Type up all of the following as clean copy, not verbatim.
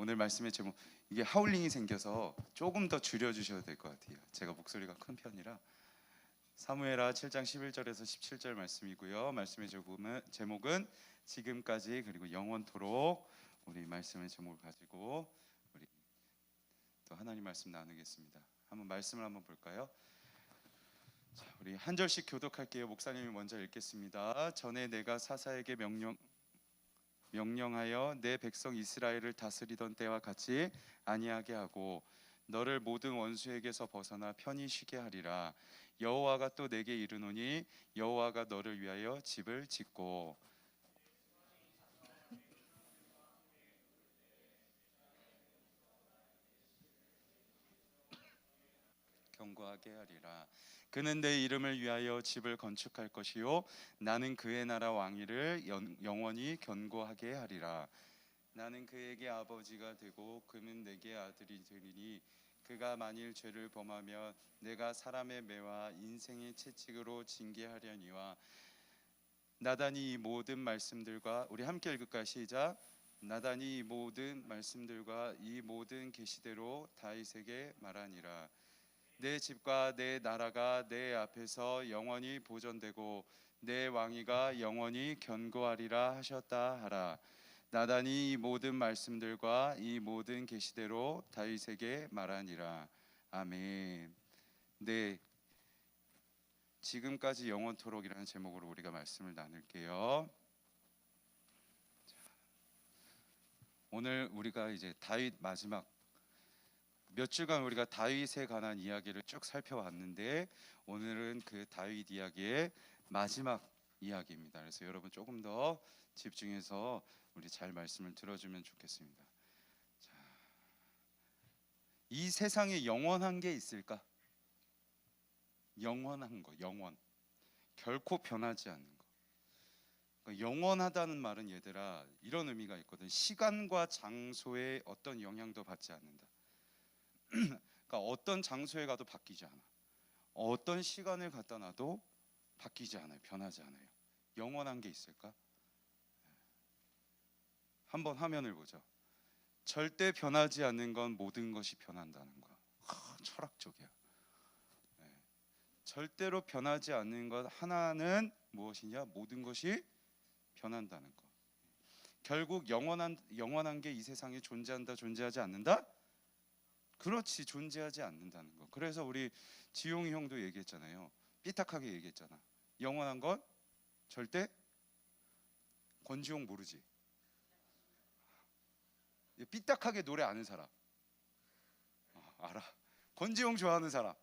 오늘 말씀의 제목, 이게 하울링이 생겨서 조금 더 줄여주셔도 될 것 같아요. 제가 목소리가 큰 편이라. 사무엘하 7장 11절에서 17절 말씀이고요. 말씀의 제목은 지금까지 그리고 영원토록. 우리 말씀의 제목을 가지고 우리 또 하나님 말씀 나누겠습니다. 한번 말씀을 한번 볼까요? 자, 우리 한 절씩 교독할게요. 목사님이 먼저 읽겠습니다. 전에 내가 사사에게 명령하여 내 백성 이스라엘을 다스리던 때와 같이 아니하게 하고 너를 모든 원수에게서 벗어나 편히 쉬게 하리라. 여호와가 또 내게 이르노니 여호와가 너를 위하여 집을 짓고 견고하게 하리라. 그는 내 이름을 위하여 집을 건축할 것이요 나는 그의 나라 왕위를 영원히 견고하게 하리라. 나는 그에게 아버지가 되고 그는 내게 아들이 되리니 그가 만일 죄를 범하면 내가 사람의 매와 인생의 채찍으로 징계하려니와. 나단이 이 모든 말씀들과, 우리 함께 읽을까요? 시작. 나단이 이 모든 말씀들과 이 모든 계시대로 다윗에게 말하니라. 내 집과 내 나라가 내 앞에서 영원히 보존되고 내 왕위가 영원히 견고하리라 하셨다 하라. 나단이 이 모든 말씀들과 이 모든 계시대로 다윗에게 말하니라. 아멘. 네, 지금까지 영원토록이라는 제목으로 우리가 말씀을 나눌게요. 오늘 우리가 이제 다윗 마지막 몇 주간 우리가 다윗에 관한 이야기를 쭉 살펴왔는데 오늘은 그 다윗 이야기의 마지막 이야기입니다. 그래서 여러분 조금 더 집중해서 우리 잘 말씀을 들어주면 좋겠습니다. 자, 이 세상에 영원한 게 있을까? 영원한 거, 영원. 결코 변하지 않는 거. 그러니까 영원하다는 말은 얘들아 이런 의미가 있거든. 시간과 장소에 어떤 영향도 받지 않는다. 그러니까 어떤 장소에 가도 바뀌지 않아. 어떤 시간을 갖다 놔도 바뀌지 않아요. 변하지 않아요. 영원한 게 있을까? 한번 화면을 보죠. 절대 변하지 않는 건 모든 것이 변한다는 거야. 철학적이야. 네. 절대로 변하지 않는 것 하나는 무엇이냐? 모든 것이 변한다는 거. 결국 영원한 게 이 세상에 존재한다, 존재하지 않는다? 그렇지, 존재하지 않는다는 거. 그래서 우리 지용이 형도 얘기했잖아요. 삐딱하게 얘기했잖아. 영원한 건 절대. 권지용 모르지? 삐딱하게 노래 아는 사람. 알아. 권지용 좋아하는 사람.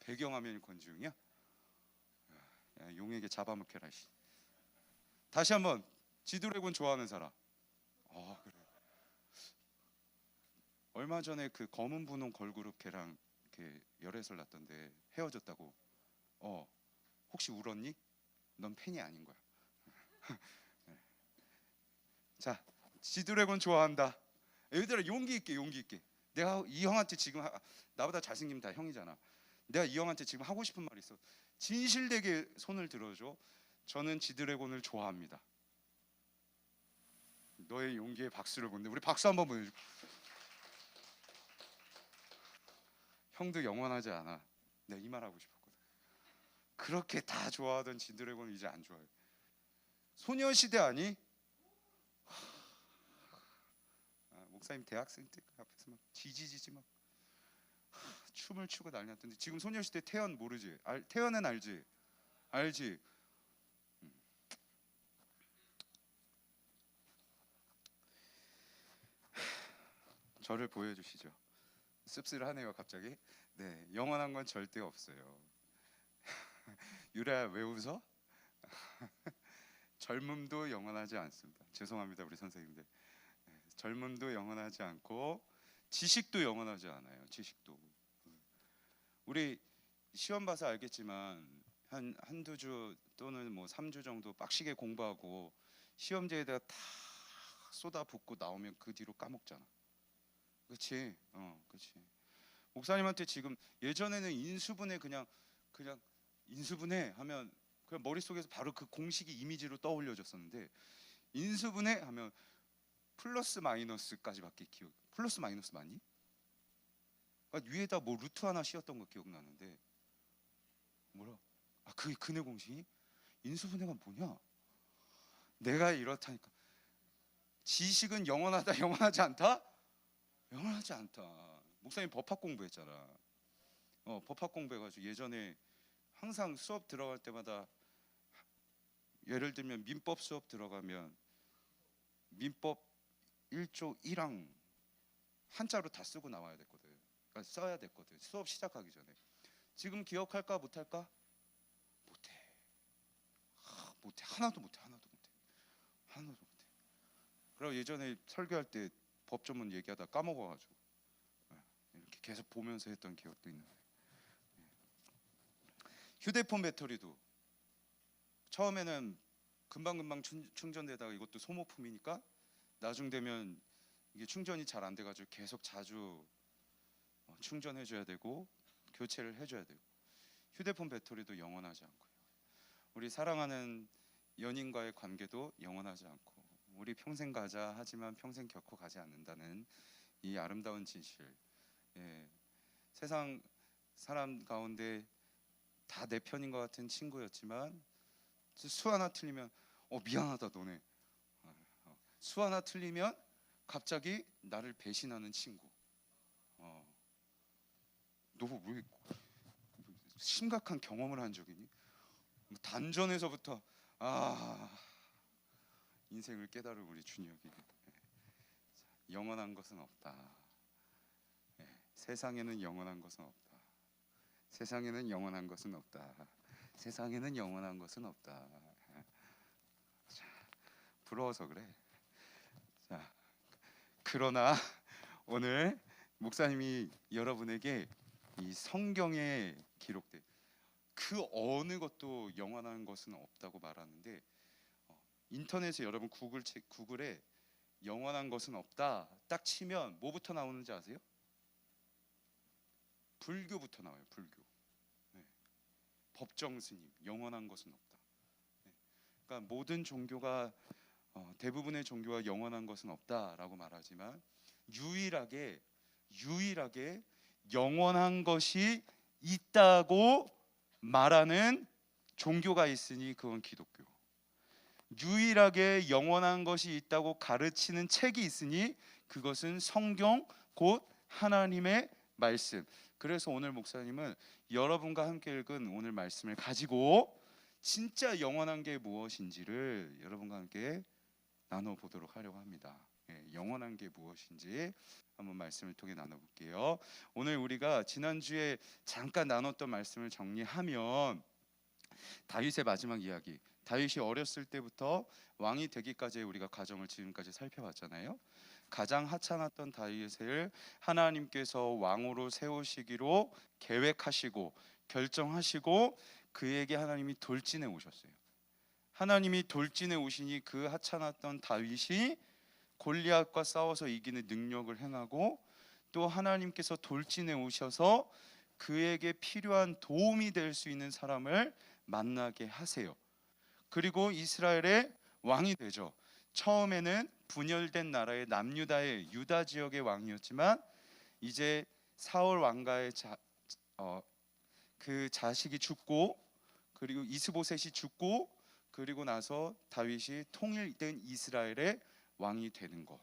배경화면이 권지용이야? 야, 용에게 잡아먹혀라. 다시 한번. 지드래곤 좋아하는 사람. 그래. 얼마 전에 그 검은 분홍 걸그룹 걔랑 이렇게 열애설 났던데 헤어졌다고. 혹시 울었니? 넌 팬이 아닌 거야. 네. 자, 지드래곤 좋아한다. 얘들아 용기 있게. 내가 이 형한테 지금 나보다 잘생기면 다 형이잖아. 내가 이 형한테 지금 하고 싶은 말 있어. 진실되게 손을 들어줘. 저는 지드래곤을 좋아합니다. 너의 용기에 박수를 보내. 우리 박수 한번 보내줘. 형도 영원하지 않아. 내가 이 말 하고 싶었거든. 그렇게 다 좋아하던 지드래곤을 이제 안 좋아해. 소녀시대 아니? 목사님 대학생 때 앞에서 막 지지지지 막 춤을 추고 난리 났던데 지금 소녀시대 태연 모르지? 태연은 알지? 알지? 저를 보여주시죠. 씁쓸하네요 갑자기. 네, 영원한 건 절대 없어요. 유라야 왜 웃어? 젊음도 영원하지 않습니다. 죄송합니다 우리 선생님들. 젊음도 영원하지 않고 지식도 영원하지 않아요. 지식도. 우리 시험 봐서 알겠지만 한두 주 또는 뭐 3주 정도 빡시게 공부하고 시험지에다가 다 쏟아붓고 나오면 그 뒤로 까먹잖아. 그렇지? 그렇지. 목사님한테 지금 예전에는 인수분해 그냥 인수분해 하면 그냥 머릿속에서 바로 그 공식이 이미지로 떠올려졌었는데 인수분해 하면 플러스 마이너스까지밖에 기억. 플러스 마이너스 맞니? 위에다 뭐 루트 하나 씌웠던 거 기억나는데 뭐라? 그게 근해 공식이? 인수분해가 뭐냐? 내가 이렇다니까. 지식은 영원하다, 영원하지 않다? 영원하지 않다. 목사님 법학 공부했잖아. 법학 공부해가지고 예전에 항상 수업 들어갈 때마다 예를 들면 민법 수업 들어가면 민법 1조 1항 한자로 다 쓰고 나와야 됐거든. 그러니까 써야 됐거든. 수업 시작하기 전에. 지금 기억할까 못할까? 못해. 못해. 하나도 못해. 하나도 못해. 하나도 못해. 그리고 예전에 설교할 때 법 전문 얘기하다 까먹어가지고 이렇게 계속 보면서 했던 기억도 있는데. 휴대폰 배터리도 처음에는 금방금방 충전되다가 이것도 소모품이니까 나중 되면 이게 충전이 잘 안 돼가지고 계속 자주 충전해줘야 되고 교체를 해줘야 되고. 휴대폰 배터리도 영원하지 않고요. 우리 사랑하는 연인과의 관계도 영원하지 않고 우리 평생 가자 하지만 평생 결코 가지 않는다는 이 아름다운 진실. 세상 사람 가운데 다 내 편인 것 같은 친구였지만 수 하나 틀리면 미안하다 너네. 수 하나 틀리면 갑자기 나를 배신하는 친구. 너 왜 심각한 경험을 한 적이니? 단전에서부터 인생을 깨달을 우리 준혁이. 영원한 것은 없다. 세상에는 영원한 것은 없다. 세상에는 영원한 것은 없다. 세상에는 영원한 것은 없다. 자, 부러워서 그래. 자, 그러나 오늘 목사님이 여러분에게 이 성경에 기록된 그 어느 것도 영원한 것은 없다고 말하는데, 인터넷에 여러분 구글에 영원한 것은 없다 딱 치면 뭐부터 나오는지 아세요? 불교부터 나와요. 불교. 법정 스님 영원한 것은 없다. 그러니까 모든 종교가 대부분의 종교가 영원한 것은 없다라고 말하지만 유일하게 영원한 것이 있다고 말하는 종교가 있으니 그건 기독교. 유일하게 영원한 것이 있다고 가르치는 책이 있으니 그것은 성경 곧 하나님의 말씀. 그래서 오늘 목사님은 여러분과 함께 읽은 오늘 말씀을 가지고 진짜 영원한 게 무엇인지를 여러분과 함께 나눠보도록 하려고 합니다. 영원한 게 무엇인지 한번 말씀을 통해 나눠볼게요. 오늘 우리가 지난주에 잠깐 나눴던 말씀을 정리하면 다윗의 마지막 이야기, 다윗이 어렸을 때부터 왕이 되기까지의 우리가 과정을 지금까지 살펴봤잖아요. 가장 하찮았던 다윗을 하나님께서 왕으로 세우시기로 계획하시고 결정하시고 그에게 하나님이 돌진해 오셨어요. 하나님이 돌진해 오시니 그 하찮았던 다윗이 골리앗과 싸워서 이기는 능력을 행하고 또 하나님께서 돌진해 오셔서 그에게 필요한 도움이 될 수 있는 사람을 만나게 하세요. 그리고 이스라엘의 왕이 되죠. 처음에는 분열된 나라의 남유다의 유다 지역의 왕이었지만 이제 사울 왕가의 그 자식이 죽고 그리고 이스보셋이 죽고 그리고 나서 다윗이 통일된 이스라엘의 왕이 되는 것.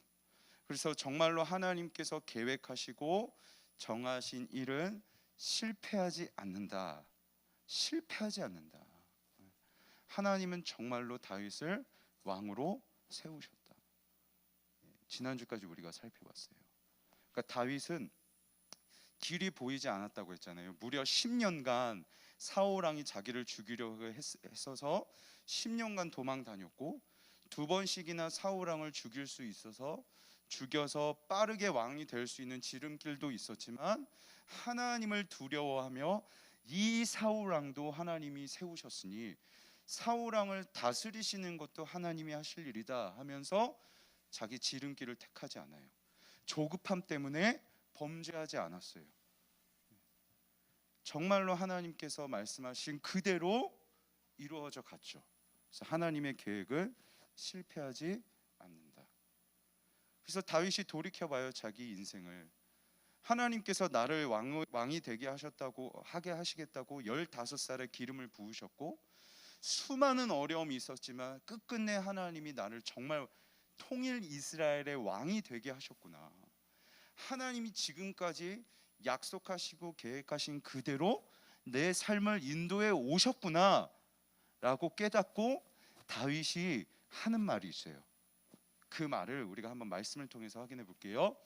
그래서 정말로 하나님께서 계획하시고 정하신 일은 실패하지 않는다. 실패하지 않는다. 하나님은 정말로 다윗을 왕으로 세우셨다. 지난주까지 우리가 살펴봤어요. 그러니까 다윗은 길이 보이지 않았다고 했잖아요. 무려 10년간 사울 왕이 자기를 죽이려고 했어서 10년간 도망 다녔고 두 번씩이나 사울 왕을 죽일 수 있어서 죽여서 빠르게 왕이 될 수 있는 지름길도 있었지만 하나님을 두려워하며 이 사울 왕도 하나님이 세우셨으니 사울 왕을 다스리시는 것도 하나님이 하실 일이다 하면서 자기 지름길을 택하지 않아요. 조급함 때문에 범죄하지 않았어요. 정말로 하나님께서 말씀하신 그대로 이루어져 갔죠. 그래서 하나님의 계획을 실패하지 않는다. 그래서 다윗이 돌이켜봐요. 자기 인생을. 하나님께서 나를 왕이 되게 하게 하시겠다고 15살에 기름을 부으셨고 수많은 어려움이 있었지만 끝끝내 하나님이 나를 정말 통일 이스라엘의 왕이 되게 하셨구나. 하나님이 지금까지 약속하시고 계획하신 그대로 내 삶을 인도해 오셨구나 라고 깨닫고 다윗이 하는 말이 있어요. 그 말을 우리가 한번 말씀을 통해서 확인해 볼게요.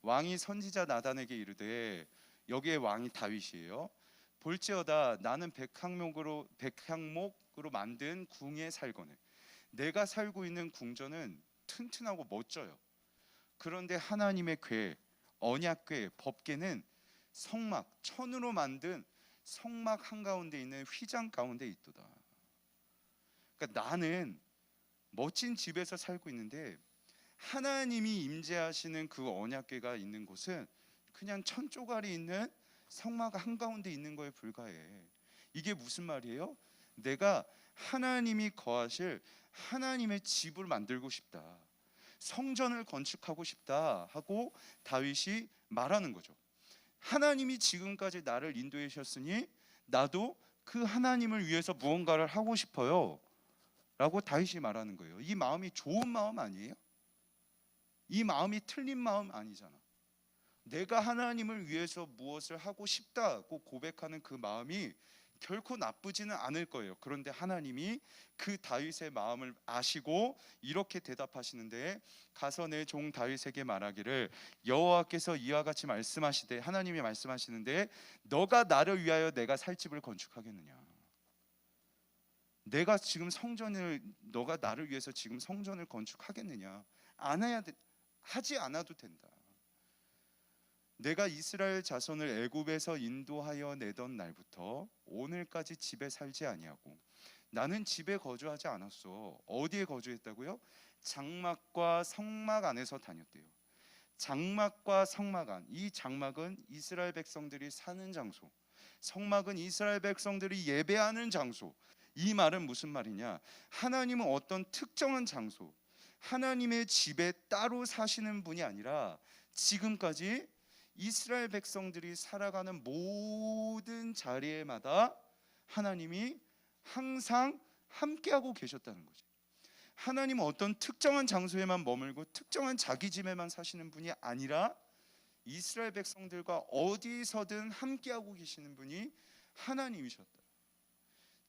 왕이 선지자 나단에게 이르되, 여기에 왕이 다윗이에요. 볼지어다 나는 백향목으로 만든 궁에 살거늘. 내가 살고 있는 궁전은 튼튼하고 멋져요. 그런데 하나님의 궤, 언약궤, 법궤는 성막, 천으로 만든 성막 한가운데 있는 휘장 가운데 있도다. 그러니까 나는 멋진 집에서 살고 있는데 하나님이 임재하시는 그 언약궤가 있는 곳은 그냥 천조각이 있는 성막 한가운데 있는 거에 불과해. 이게 무슨 말이에요? 내가 하나님이 거하실 하나님의 집을 만들고 싶다, 성전을 건축하고 싶다 하고 다윗이 말하는 거죠. 하나님이 지금까지 나를 인도해 주셨으니 나도 그 하나님을 위해서 무언가를 하고 싶어요 라고 다윗이 말하는 거예요. 이 마음이 좋은 마음 아니에요? 이 마음이 틀린 마음 아니잖아. 내가 하나님을 위해서 무엇을 하고 싶다고 고백하는 그 마음이 결코 나쁘지는 않을 거예요. 그런데 하나님이 그 다윗의 마음을 아시고 이렇게 대답하시는데, 가서 내 종 다윗에게 말하기를 여호와께서 이와 같이 말씀하시되, 하나님이 말씀하시는데 너가 나를 위하여 내가 살 집을 건축하겠느냐. 내가 지금 너가 나를 위해서 지금 성전을 건축하겠느냐. 하지 않아도 된다. 내가 이스라엘 자손을 애굽에서 인도하여 내던 날부터 오늘까지 집에 살지 아니하고, 나는 집에 거주하지 않았어. 어디에 거주했다고요? 장막과 성막 안에서 다녔대요. 장막과 성막 안, 이 장막은 이스라엘 백성들이 사는 장소, 성막은 이스라엘 백성들이 예배하는 장소. 이 말은 무슨 말이냐? 하나님은 어떤 특정한 장소, 하나님의 집에 따로 사시는 분이 아니라 지금까지 이스라엘 백성들이 살아가는 모든 자리에마다 하나님이 항상 함께하고 계셨다는 거죠. 하나님은 어떤 특정한 장소에만 머물고 특정한 자기 집에만 사시는 분이 아니라 이스라엘 백성들과 어디서든 함께하고 계시는 분이 하나님이셨다.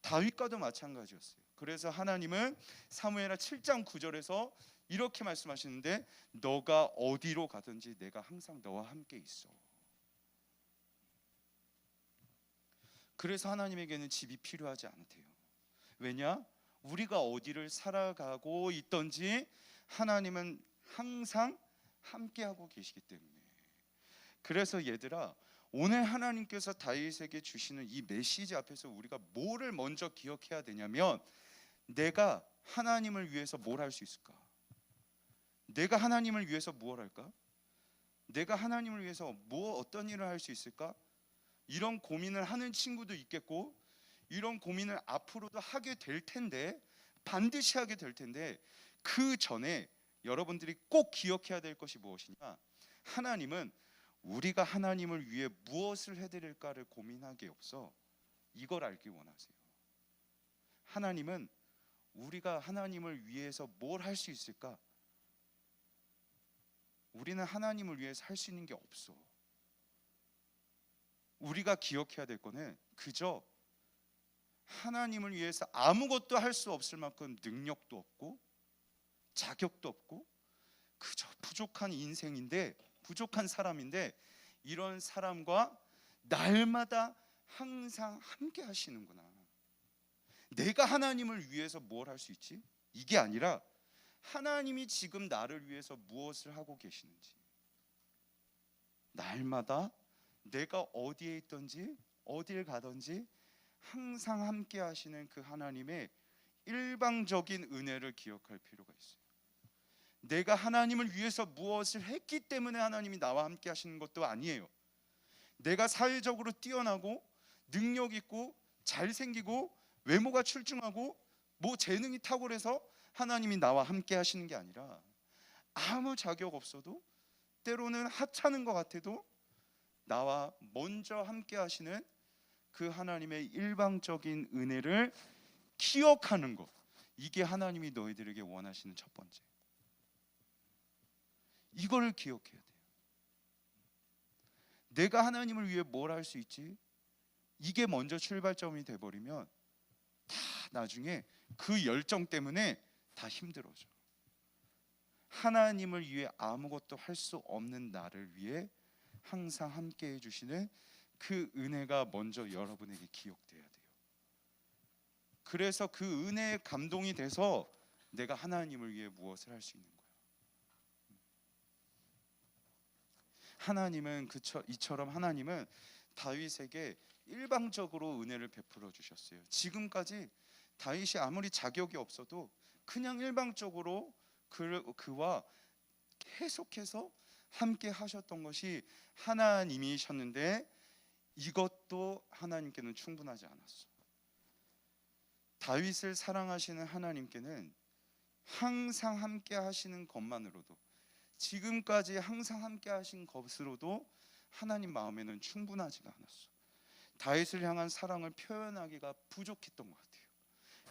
다윗과도 마찬가지였어요. 그래서 하나님은 사무엘하 7장 9절에서 이렇게 말씀하시는데, 너가 어디로 가든지 내가 항상 너와 함께 있어. 그래서 하나님에게는 집이 필요하지 않대요. 왜냐? 우리가 어디를 살아가고 있든지 하나님은 항상 함께하고 계시기 때문에. 그래서 얘들아, 오늘 하나님께서 다윗에게 주시는 이 메시지 앞에서 우리가 뭐를 먼저 기억해야 되냐면, 내가 하나님을 위해서 뭘 할 수 있을까? 내가 하나님을 위해서 무엇을 할까? 내가 하나님을 위해서 어떤 일을 할 수 있을까? 이런 고민을 하는 친구도 있겠고, 이런 고민을 앞으로도 하게 될 텐데, 반드시 하게 될 텐데, 그 전에 여러분들이 꼭 기억해야 될 것이 무엇이냐? 하나님은 우리가 하나님을 위해 무엇을 해드릴까를 고민하기 없어. 이걸 알기 원하세요. 하나님은 우리가 하나님을 위해서 뭘 할 수 있을까? 우리는 하나님을 위해서 할 수 있는 게 없어. 우리가 기억해야 될 거는 그저 하나님을 위해서 아무것도 할 수 없을 만큼 능력도 없고 자격도 없고 그저 부족한 인생인데, 부족한 사람인데, 이런 사람과 날마다 항상 함께 하시는구나. 내가 하나님을 위해서 뭘 할 수 있지? 이게 아니라 하나님이 지금 나를 위해서 무엇을 하고 계시는지, 날마다 내가 어디에 있든지 어딜 가든지 항상 함께 하시는 그 하나님의 일방적인 은혜를 기억할 필요가 있어요. 내가 하나님을 위해서 무엇을 했기 때문에 하나님이 나와 함께 하시는 것도 아니에요. 내가 사회적으로 뛰어나고 능력 있고 잘생기고 외모가 출중하고 뭐 재능이 탁월해서 하나님이 나와 함께 하시는 게 아니라 아무 자격 없어도 때로는 하찮은 것 같아도 나와 먼저 함께 하시는 그 하나님의 일방적인 은혜를 기억하는 것, 이게 하나님이 너희들에게 원하시는 첫 번째. 이걸 기억해야 돼요. 내가 하나님을 위해 뭘 할 수 있지? 이게 먼저 출발점이 돼버리면 다 나중에 그 열정 때문에 다 힘들어져. 하나님을 위해 아무것도 할 수 없는 나를 위해 항상 함께 해주시는 그 은혜가 먼저 여러분에게 기억돼야 돼요. 그래서 그 은혜에 감동이 돼서 내가 하나님을 위해 무엇을 할 수 있는 거예요. 하나님은 이처럼 하나님은 다윗에게 일방적으로 은혜를 베풀어 주셨어요. 지금까지 다윗이 아무리 자격이 없어도 그냥 일방적으로 그와 계속해서 함께 하셨던 것이 하나님이셨는데 이것도 하나님께는 충분하지 않았어. 다윗을 사랑하시는 하나님께는 항상 함께 하시는 것만으로도, 지금까지 항상 함께 하신 것으로도 하나님 마음에는 충분하지가 않았어. 다윗을 향한 사랑을 표현하기가 부족했던 것 같아요.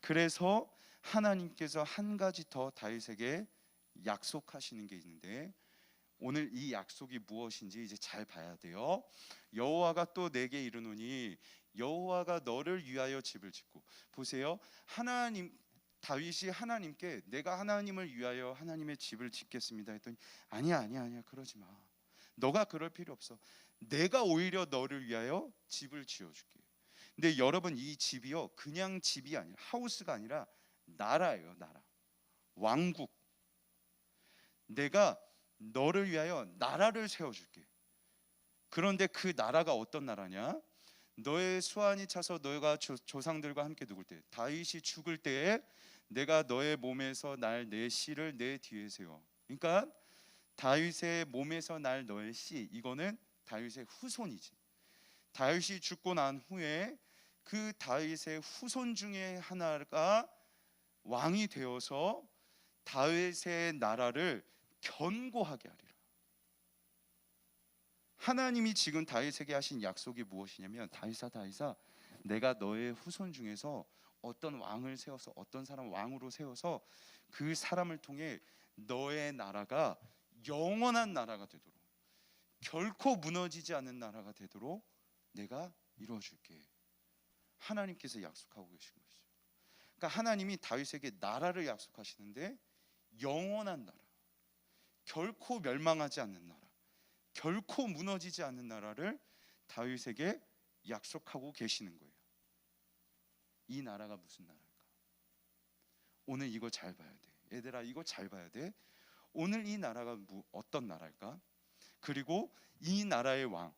그래서 하나님께서 한 가지 더 다윗에게 약속하시는 게 있는데, 오늘 이 약속이 무엇인지 이제 잘 봐야 돼요. 여호와가 또 내게 이르노니 여호와가 너를 위하여 집을 짓고. 보세요. 다윗이 하나님께 내가 하나님을 위하여 하나님의 집을 짓겠습니다 했더니 아니야 그러지 마. 너가 그럴 필요 없어. 내가 오히려 너를 위하여 집을 지어줄게. 근데 여러분, 이 집이요 그냥 집이 아니라, 하우스가 아니라 나라예요. 나라, 왕국. 내가 너를 위하여 나라를 세워줄게. 그런데 그 나라가 어떤 나라냐? 너의 수완이 차서 너가 조상들과 함께 누굴 때, 다윗이 죽을 때에 내가 너의 몸에서 날 내 씨를 내 뒤에 세워. 그러니까 다윗의 몸에서 날 너의 씨, 이거는 다윗의 후손이지. 다윗이 죽고 난 후에 그 다윗의 후손 중에 하나가 왕이 되어서 다윗의 나라를 견고하게 하리라. 하나님이 지금 다윗에게 하신 약속이 무엇이냐면, 다윗아 내가 너의 후손 중에서 어떤 왕을 세워서, 어떤 사람 왕으로 세워서 그 사람을 통해 너의 나라가 영원한 나라가 되도록, 결코 무너지지 않는 나라가 되도록 내가 이루어줄게. 하나님께서 약속하고 계신 것이죠. 그러니까 하나님이 다윗에게 나라를 약속하시는데 영원한 나라, 결코 멸망하지 않는 나라, 결코 무너지지 않는 나라를 다윗에게 약속하고 계시는 거예요. 이 나라가 무슨 나라일까? 오늘 이거 잘 봐야 돼. 얘들아, 이거 잘 봐야 돼. 오늘 이 나라가 어떤 나라일까? 그리고 이 나라의 왕,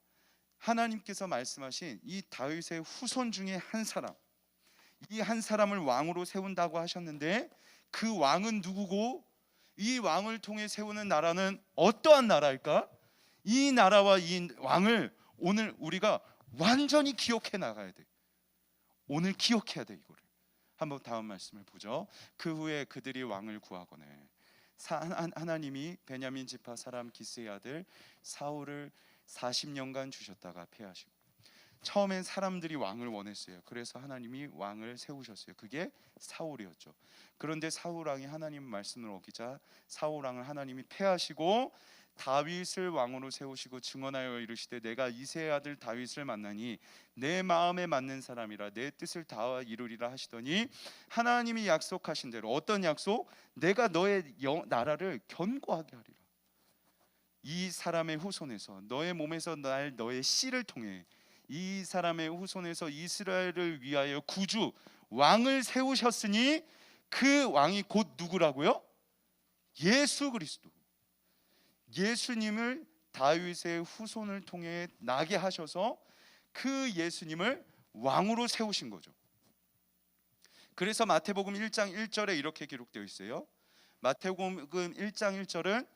하나님께서 말씀하신 이 다윗의 후손 중에 한 사람, 이 한 사람을 왕으로 세운다고 하셨는데 그 왕은 누구고, 이 왕을 통해 세우는 나라는 어떠한 나라일까? 이 나라와 이 왕을 오늘 우리가 완전히 기억해 나가야 돼. 오늘 기억해야 돼. 이거를 한번 다음 말씀을 보죠. 그 후에 그들이 왕을 구하거늘 하나님이 베냐민 지파 사람 기스의 아들 사울을 40년간 주셨다가 패하시고, 처음엔 사람들이 왕을 원했어요. 그래서 하나님이 왕을 세우셨어요. 그게 사울이었죠. 그런데 사울 왕이 하나님 말씀을 어기자 사울 왕을 하나님이 패하시고 다윗을 왕으로 세우시고 증언하여 이르시되 내가 이새의 아들 다윗을 만나니 내 마음에 맞는 사람이라 내 뜻을 다 이루리라 하시더니, 하나님이 약속하신 대로, 어떤 약속? 내가 너의 나라를 견고하게 하리라. 이 사람의 후손에서, 너의 몸에서 날 너의 씨를 통해 이 사람의 후손에서 이스라엘을 위하여 구주 왕을 세우셨으니, 그 왕이 곧 누구라고요? 예수 그리스도. 예수님을 다윗의 후손을 통해 나게 하셔서 그 예수님을 왕으로 세우신 거죠. 그래서 마태복음 1장 1절에 이렇게 기록되어 있어요. 마태복음 1장 1절은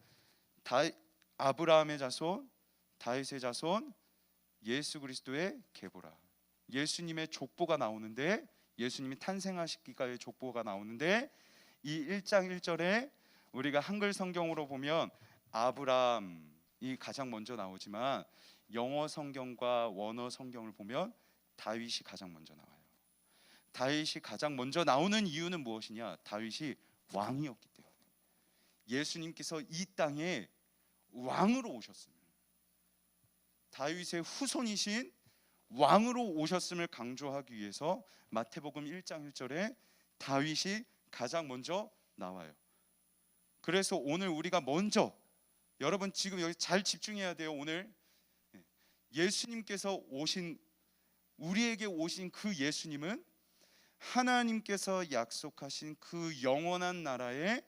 아브라함의 자손, 다윗의 자손, 예수 그리스도의 계보라. 예수님의 족보가 나오는데 예수님이 탄생하시기까지 족보가 나오는데 이 1장 1절에 우리가 한글 성경으로 보면 아브람이 가장 먼저 나오지만 영어 성경과 원어 성경을 보면 다윗이 가장 먼저 나와요. 다윗이 가장 먼저 나오는 이유는 무엇이냐? 다윗이 왕이었기 때문에. 예수님께서 이 땅에 왕으로 오셨습니다. 다윗의 후손이신 왕으로 오셨음을 강조하기 위해서 마태복음 1장 1절에 다윗이 가장 먼저 나와요. 그래서 오늘 우리가 먼저, 여러분 지금 여기 잘 집중해야 돼요. 오늘 예수님께서 오신, 우리에게 오신 그 예수님은 하나님께서 약속하신 그 영원한 나라의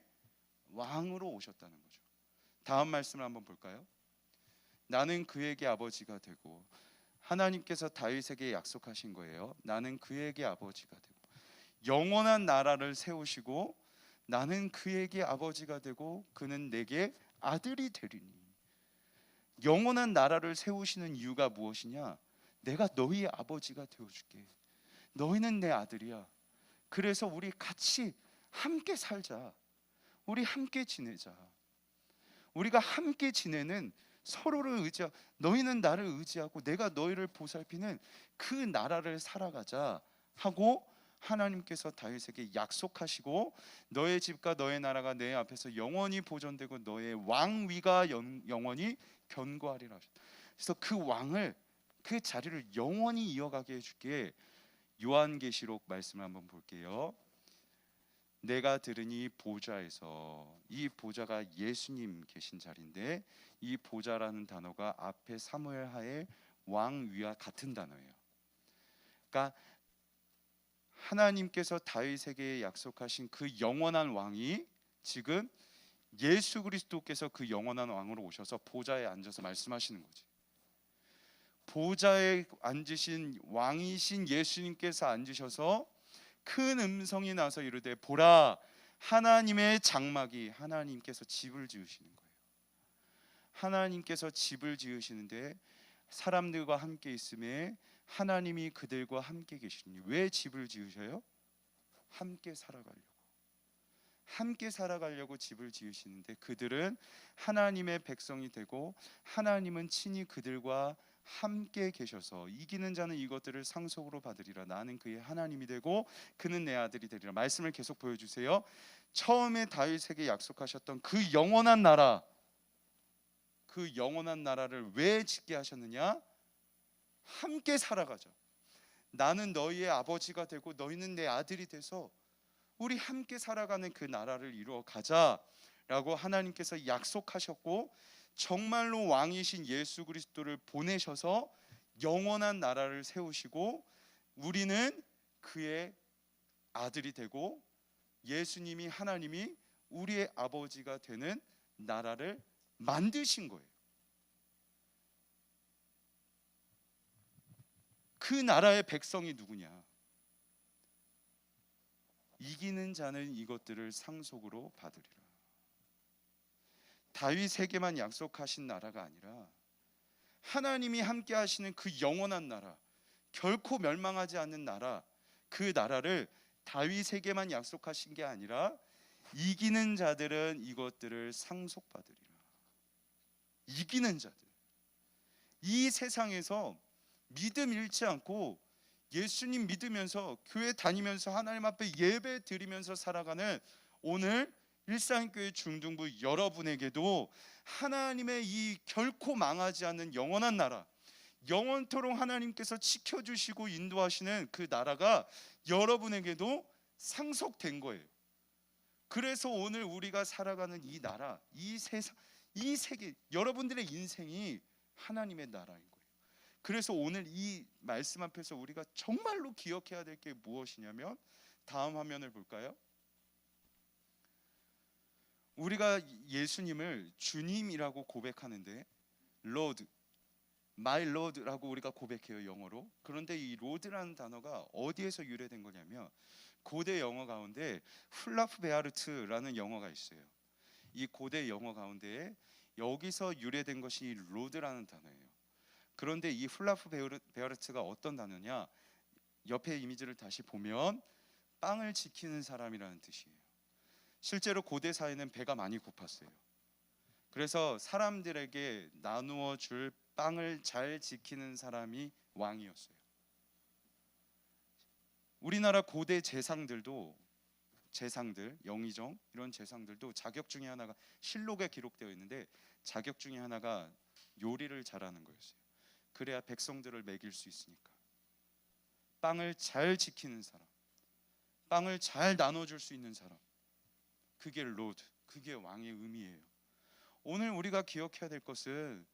왕으로 오셨다는 거죠. 다음 말씀을 한번 볼까요? 나는 그에게 아버지가 되고, 하나님께서 다윗에게 약속하신 거예요. 나는 그에게 아버지가 되고 영원한 나라를 세우시고 나는 그에게 아버지가 되고 그는 내게 아들이 되리니. 영원한 나라를 세우시는 이유가 무엇이냐? 내가 너희의 아버지가 되어줄게. 너희는 내 아들이야. 그래서 우리 같이 함께 살자. 우리 함께 지내자. 우리가 함께 지내는, 서로를 의지하고, 너희는 나를 의지하고 내가 너희를 보살피는 그 나라를 살아가자 하고 하나님께서 다윗에게 약속하시고, 너의 집과 너의 나라가 내 앞에서 영원히 보존되고 너의 왕위가 영원히 견고하리라 하셨다. 그래서 그 왕을, 그 자리를 영원히 이어가게 해줄게. 요한계시록 말씀을 한번 볼게요. 내가 들으니 보좌에서, 이 보좌가 예수님 계신 자리인데 이 보좌라는 단어가 앞에 사무엘 하의 왕위와 같은 단어예요. 그러니까 하나님께서 다윗에게 약속하신 그 영원한 왕이 지금 예수 그리스도께서 그 영원한 왕으로 오셔서 보좌에 앉아서 말씀하시는 거지. 보좌에 앉으신 왕이신 예수님께서 앉으셔서 큰 음성이 나서 이르되 보라, 하나님의 장막이, 하나님께서 집을 지으시는 거예요. 하나님께서 집을 지으시는데 사람들과 함께 있음에 하나님이 그들과 함께 계시니. 왜 집을 지으셔요? 함께 살아가려고. 함께 살아가려고 집을 지으시는데 그들은 하나님의 백성이 되고 하나님은 친히 그들과 함께 계셔서 이기는 자는 이것들을 상속으로 받으리라. 나는 그의 하나님이 되고 그는 내 아들이 되리라. 말씀을 계속 보여주세요. 처음에 다윗에게 약속하셨던 그 영원한 나라, 그 영원한 나라를 왜 짓게 하셨느냐? 함께 살아가자. 나는 너희의 아버지가 되고 너희는 내 아들이 돼서 우리 함께 살아가는 그 나라를 이루어 가자라고 하나님께서 약속하셨고, 정말로 왕이신 예수 그리스도를 보내셔서 영원한 나라를 세우시고 우리는 그의 아들이 되고 예수님이, 하나님이 우리의 아버지가 되는 나라를 만드신 거예요. 그 나라의 백성이 누구냐? 이기는 자는 이것들을 상속으로 받으리라. 다윗에게만 약속하신 나라가 아니라 하나님이 함께 하시는 그 영원한 나라, 결코 멸망하지 않는 나라, 그 나라를 다윗에게만 약속하신 게 아니라 이기는 자들은 이것들을 상속받으리라. 이기는 자들, 이 세상에서 믿음 잃지 않고 예수님 믿으면서 교회 다니면서 하나님 앞에 예배 드리면서 살아가는 오늘 일상교회 중등부 여러분에게도 하나님의 이 결코 망하지 않는 영원한 나라, 영원토록 하나님께서 지켜주시고 인도하시는 그 나라가 여러분에게도 상속된 거예요. 그래서 오늘 우리가 살아가는 이 나라, 이 세상, 이 세계, 여러분들의 인생이 하나님의 나라인 거예요. 그래서 오늘 이 말씀 앞에서 우리가 정말로 기억해야 될 게 무엇이냐면, 다음 화면을 볼까요? 우리가 예수님을 주님이라고 고백하는데 Lord, My Lord라고 우리가 고백해요, 영어로. 그런데 이 Lord라는 단어가 어디에서 유래된 거냐면 고대 영어 가운데 훌라프 베아르트라는 영어가 있어요. 이 고대 영어 가운데 여기서 유래된 것이 Lord라는 단어예요. 그런데 이 훌라프 베아르트가 어떤 단어냐? 옆에 이미지를 다시 보면 빵을 지키는 사람이라는 뜻이에요. 실제로 고대 사회는 배가 많이 고팠어요. 그래서 사람들에게 나누어 줄 빵을 잘 지키는 사람이 왕이었어요. 우리나라 고대 재상들도, 재상들, 영의정 이런 재상들도 자격 중에 하나가 실록에 기록되어 있는데, 자격 중에 하나가 요리를 잘하는 거였어요. 그래야 백성들을 먹일 수 있으니까. 빵을 잘 지키는 사람, 빵을 잘 나눠줄 수 있는 사람, 그게 로드, 그게 왕의 의미예요. 오늘 우리가 기억해야 될 것은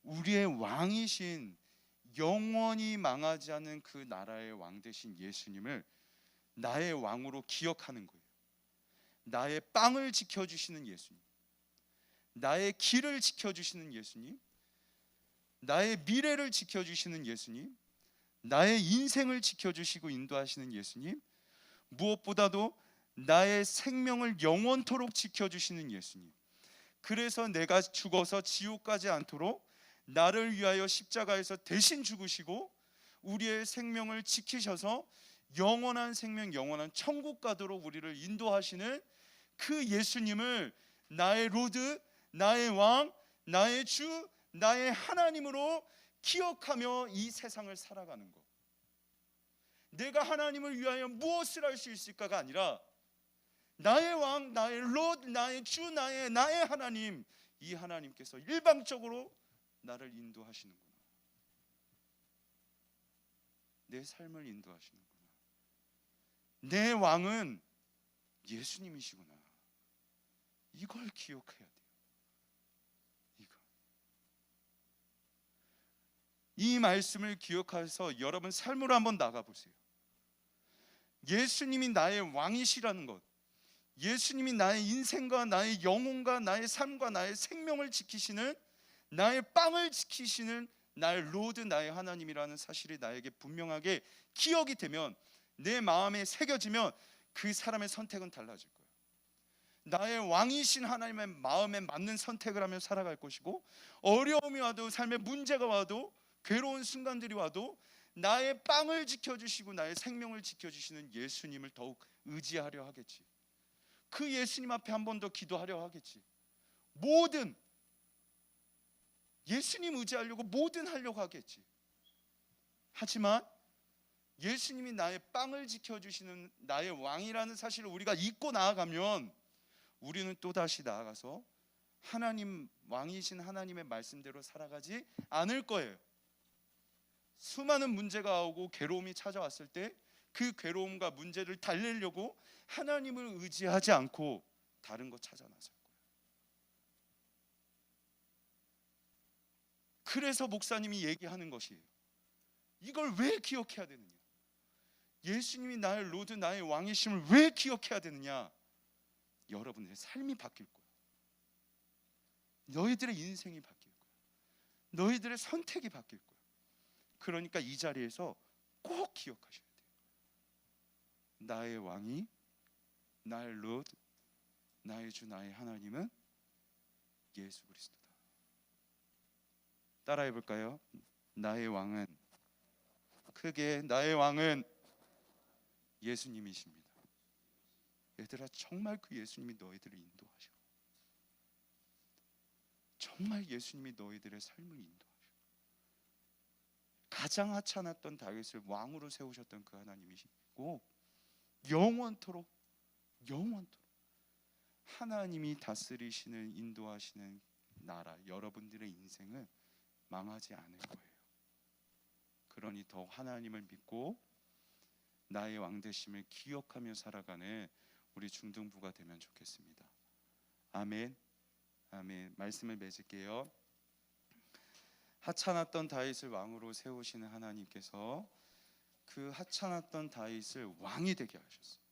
우리의 왕이신, 영원히 망하지 않는 그 나라의 왕 되신 예수님을 나의 왕으로 기억하는 거예요. 나의 빵을 지켜주시는 예수님, 나의 길을 지켜주시는 예수님, 나의 미래를 지켜주시는 예수님, 나의 인생을 지켜주시고 인도하시는 예수님, 무엇보다도 나의 생명을 영원토록 지켜주시는 예수님. 그래서 내가 죽어서 지옥 가지 않도록 나를 위하여 십자가에서 대신 죽으시고 우리의 생명을 지키셔서 영원한 생명, 영원한 천국 가도록 우리를 인도하시는 그 예수님을 나의 로드, 나의 왕, 나의 주, 나의 하나님으로 기억하며 이 세상을 살아가는 것. 내가 하나님을 위하여 무엇을 할 수 있을까가 아니라 나의 왕, 나의 로드, 나의 주, 나의 하나님, 이 하나님께서 일방적으로 나를 인도하시는구나. 내 삶을 인도하시는구나. 내 왕은 예수님이시구나. 이걸 기억해야 돼요. 이 말씀을 기억해서 여러분 삶으로 한번 나가보세요. 예수님이 나의 왕이시라는 것, 예수님이 나의 인생과 나의 영혼과 나의 삶과 나의 생명을 지키시는, 나의 빵을 지키시는 나의 로드, 나의 하나님이라는 사실이 나에게 분명하게 기억이 되면, 내 마음에 새겨지면 그 사람의 선택은 달라질 거예요. 나의 왕이신 하나님의 마음에 맞는 선택을 하며 살아갈 것이고, 어려움이 와도, 삶에 문제가 와도, 괴로운 순간들이 와도 나의 빵을 지켜주시고 나의 생명을 지켜주시는 예수님을 더욱 의지하려 하겠지. 그 예수님 앞에 한 번 더 기도하려 하겠지. 뭐든 예수님 의지하려고 뭐든 하려고 하겠지. 하지만 예수님이 나의 빵을 지켜주시는 나의 왕이라는 사실을 우리가 잊고 나아가면 우리는 또다시 나아가서 하나님, 왕이신 하나님의 말씀대로 살아가지 않을 거예요. 수많은 문제가 오고 괴로움이 찾아왔을 때 그 괴로움과 문제를 달래려고 하나님을 의지하지 않고 다른 거 찾아 나설 거예요. 그래서 목사님이 얘기하는 것이에요. 이걸 왜 기억해야 되느냐? 예수님이 나의 로드, 나의 왕이심을 왜 기억해야 되느냐? 여러분들의 삶이 바뀔 거예요. 너희들의 인생이 바뀔 거예요. 너희들의 선택이 바뀔 거예요. 그러니까 이 자리에서 꼭 기억하셔야 돼요. 나의 왕이, 나의 로드, 나의 주, 나의 하나님은 예수 그리스도다. 따라해 볼까요? 나의 왕은, 크게 나의 왕은 예수님이십니다. 얘들아, 정말 그 예수님이 너희들을 인도하셔. 정말 예수님이 너희들의 삶을 인도하셔. 가장 하찮았던 다윗을 왕으로 세우셨던 그 하나님이시고, 영원토록 하나님이 다스리시는, 인도하시는 나라, 여러분들의 인생은 망하지 않을 거예요. 그러니 더 하나님을 믿고 나의 왕되심을 기억하며 살아가는 우리 중등부가 되면 좋겠습니다. 아멘. 아멘. 말씀을 맺을게요. 하찮았던 다윗을 왕으로 세우시는 하나님께서 그 하찮았던 다윗을 왕이 되게 하셨어요.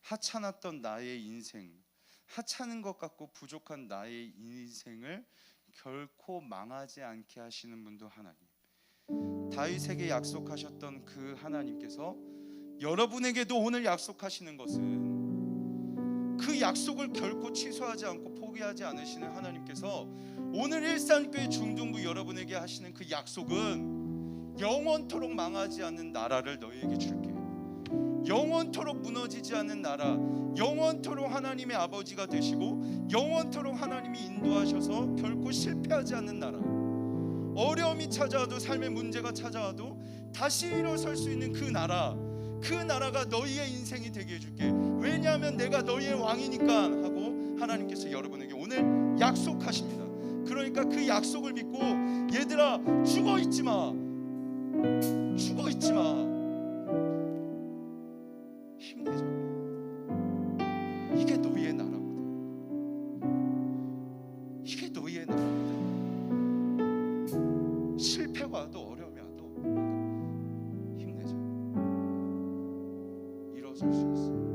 하찮았던 나의 인생, 하찮은 것 같고 부족한 나의 인생을 결코 망하지 않게 하시는 분도 하나님, 다윗에게 약속하셨던 그 하나님께서 여러분에게도 오늘 약속하시는 것은, 그 약속을 결코 취소하지 않고 포기하지 않으시는 하나님께서 오늘 일산교회 중등부 여러분에게 하시는 그 약속은 영원토록 망하지 않는 나라를 너희에게 줄게. 영원토록 무너지지 않는 나라, 영원토록 하나님의 아버지가 되시고 영원토록 하나님이 인도하셔서 결코 실패하지 않는 나라. 어려움이 찾아와도, 삶의 문제가 찾아와도 다시 일어설 수 있는 그 나라, 그 나라가 너희의 인생이 되게 해줄게. 왜냐하면 내가 너희의 왕이니까 하고 하나님께서 여러분에게 오늘 약속하십니다. 그러니까 그 약속을 믿고, 얘들아 죽어있지 마, 죽어있지 마, 힘내자. 이게 너희의 나라거든. 이게 너희의 나라거든. 실패가 와도 어려움이 와도 힘내자. 일어설 수 있어.